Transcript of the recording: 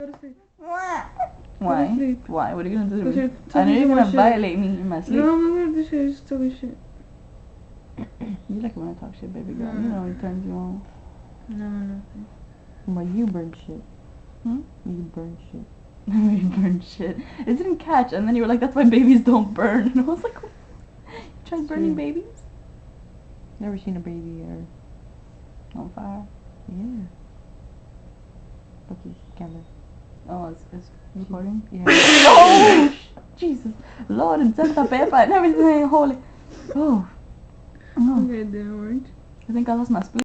Go to sleep. Why? Go to sleep. Why? What are you gonna do to Go me? to I know you're my gonna shit. violate me in my sleep. No, I'm not gonna do shit. Just talking shit. You like it when I talk shit, baby girl. You know it turns you on. No, nothing. Well, you burn shit. Hmm? You burn shit. You burn shit. It didn't catch, and then you were like, "That's why babies don't burn." And I was like, "You tried burning babies?" Never seen a baby or On fire. yeah. Look at the camera. Oh, it's recording. Yeah. Oh, Jesus, Lord, and Santa Pepper and everything holy. Oh, Okay, it didn't work. I think I lost my spleen.